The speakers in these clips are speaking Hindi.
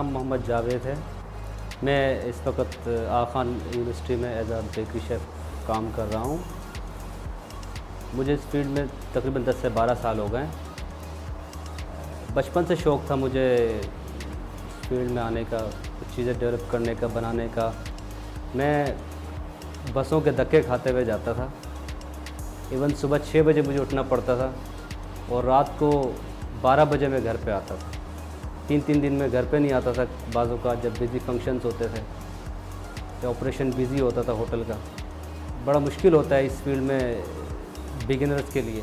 नाम मोहम्मद जावेद है। मैं इस वक्त आगा खान यूनिवर्सिटी में एज अ बेकरी शेफ़ काम कर रहा हूँ। मुझे इस फील्ड में तकरीबन 10 से 12 साल हो गए। बचपन से शौक़ था मुझे इस फील्ड में आने का, कुछ चीज़ें डेवलप करने का, बनाने का। मैं बसों के धक्के खाते हुए जाता था। इवन सुबह 6 बजे मुझे उठना पड़ता था और रात को 12 बजे मैं घर पे आता था। 3 दिन में घर पे नहीं आता था बाज़ों का, जब बिज़ी फंक्शंस होते थे या ऑपरेशन बिज़ी होता था होटल का। बड़ा मुश्किल होता है इस फील्ड में बिगिनर्स के लिए।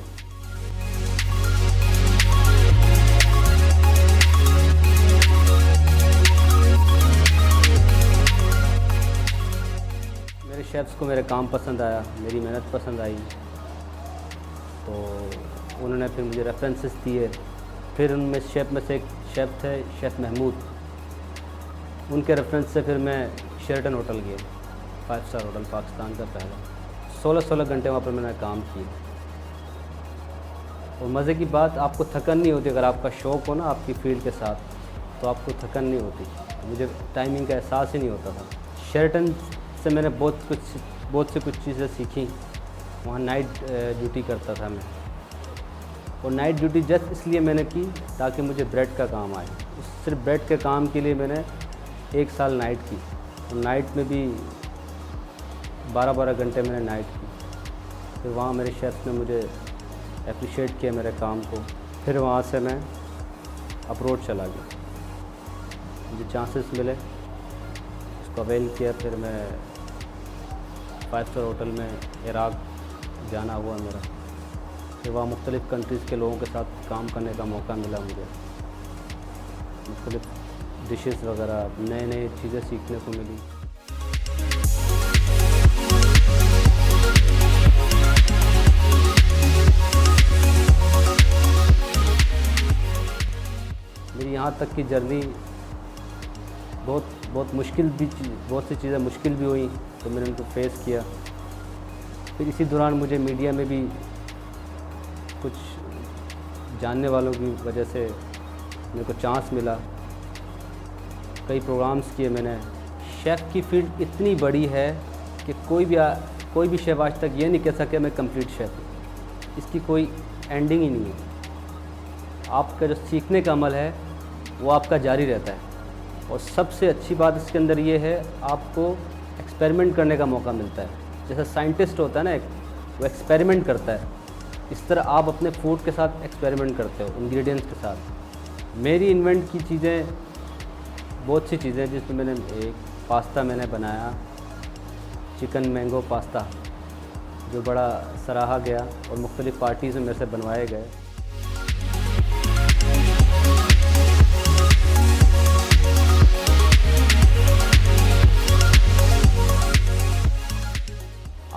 मेरे शेफ़्स को मेरा काम पसंद आया, मेरी मेहनत पसंद आई, तो उन्होंने फिर मुझे रेफरेंसेस दिए। फिर उनमें शेफ़ में से एक शेफ़ थे, शेफ़ महमूद। उनके रेफरेंस से फिर मैं शेरटन होटल गया, 5 स्टार होटल पाकिस्तान का पहला। 16 घंटे वहाँ पर मैंने काम किया। और मज़े की बात, आपको थकन नहीं होती। अगर आपका शौक़ हो ना आपकी फ़ील्ड के साथ, तो आपको थकन नहीं होती। मुझे टाइमिंग का एहसास ही नहीं होता था। शेरटन से मैंने बहुत से कुछ चीज़ें सीखी। वहाँ नाइट ड्यूटी करता था मैं, और नाइट ड्यूटी जस्ट इसलिए मैंने की ताकि मुझे ब्रेड का काम आए। सिर्फ ब्रेड के काम के लिए मैंने 1 साल नाइट की, और नाइट में भी 12 घंटे मैंने नाइट की। फिर वहाँ मेरे शेफ़ ने मुझे अप्रिशिएट किया मेरे काम को। फिर वहाँ से मैं अब्रॉड चला गया, मुझे चांसेस मिले, उसको अवेल किया। फिर मैं 5 स्टार होटल में इराक़ जाना हुआ मेरा। फिर वहाँ मुख्तलिफ़ कंट्रीज़ के लोगों के साथ काम करने का मौका मिला मुझे। मुख्तलिफ़ डिशेस वगैरह, नए चीज़ें सीखने को मिली। मेरी यहाँ तक की जर्नी बहुत मुश्किल भी, बहुत सी चीज़ें मुश्किल भी हुई, तो मैंने उनको फेस किया। फिर इसी दौरान मुझे मीडिया में भी कुछ जानने वालों की वजह से मेरे को चांस मिला। कई प्रोग्राम्स किए मैंने। शेफ़ की फील्ड इतनी बड़ी है कि कोई भी शेफ़ आज तक ये नहीं कह सके मैं कंप्लीट शेफ़ हूँ। इसकी कोई एंडिंग ही नहीं है। आपका जो सीखने का अमल है वो आपका जारी रहता है। और सबसे अच्छी बात इसके अंदर ये है, आपको एक्सपेरिमेंट करने का मौका मिलता है। जैसा साइंटिस्ट होता है ना, वो एक्सपेरिमेंट करता है, इस तरह आप अपने फूड के साथ एक्सपेरिमेंट करते हो, इंग्रेडिएंट्स के साथ। मेरी इन्वेंट की चीज़ें बहुत सी चीज़ें, जिसमें मैंने एक पास्ता मैंने बनाया, चिकन मैंगो पास्ता, जो बड़ा सराहा गया और मुख्तलिफ़ पार्टीज़ में मेरे से बनवाए गए।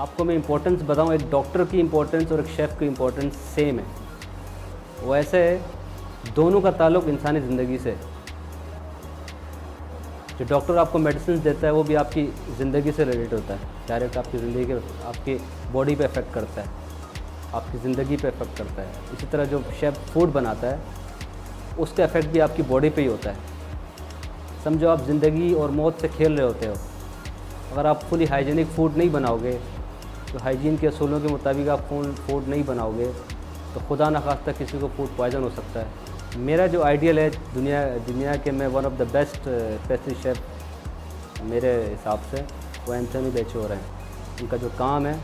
आपको मैं इम्पोर्टेंस बताऊं, एक डॉक्टर की इम्पोर्टेंस और एक शेफ़ की इम्पोर्टेंस सेम है। वो ऐसे है, दोनों का ताल्लुक़ इंसानी ज़िंदगी से। जो डॉक्टर आपको मेडिसिन देता है वो भी आपकी ज़िंदगी से रिलेटेड होता है, डायरेक्ट आपकी ज़िंदगी, आपकी बॉडी पे इफ़ेक्ट करता है, आपकी ज़िंदगी पे इफ़ेक्ट करता है। इसी तरह जो शेफ़ फूड बनाता है, उसका इफ़ेक्ट भी आपकी बॉडी पे ही होता है। समझो आप ज़िंदगी और मौत से खेल रहे होते हो। अगर आप फुली हाइजीनिक फूड नहीं बनाओगे, तो हाइजीन के असूलों के मुताबिक आप फूड नहीं बनाओगे, तो खुदा न खास्ता किसी को फूड पॉइज़न हो सकता है। मेरा जो आइडियल है दुनिया के, मैं one of the best pastry chef मेरे हिसाब से, वो एंथनी बेचोर हैं। उनका जो काम है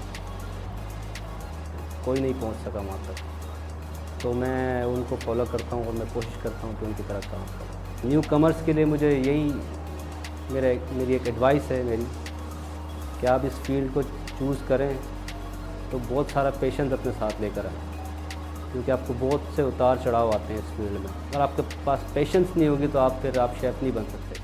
कोई नहीं पहुंच सका वहाँ तक, तो मैं उनको फॉलो करता हूँ और मैं कोशिश करता हूँ कि उनकी तरह काम करूँ। न्यू कमर्स के लिए मुझे यही मेरी एक एडवाइस है मेरी, कि आप इस फील्ड को चूज़ करें तो बहुत सारा पेशेंस अपने साथ लेकर आएँ, क्योंकि आपको बहुत से उतार चढ़ाव आते हैं इस फील्ड में। अगर आपके पास पेशेंस नहीं होगी तो आप शेफ़ नहीं बन सकते।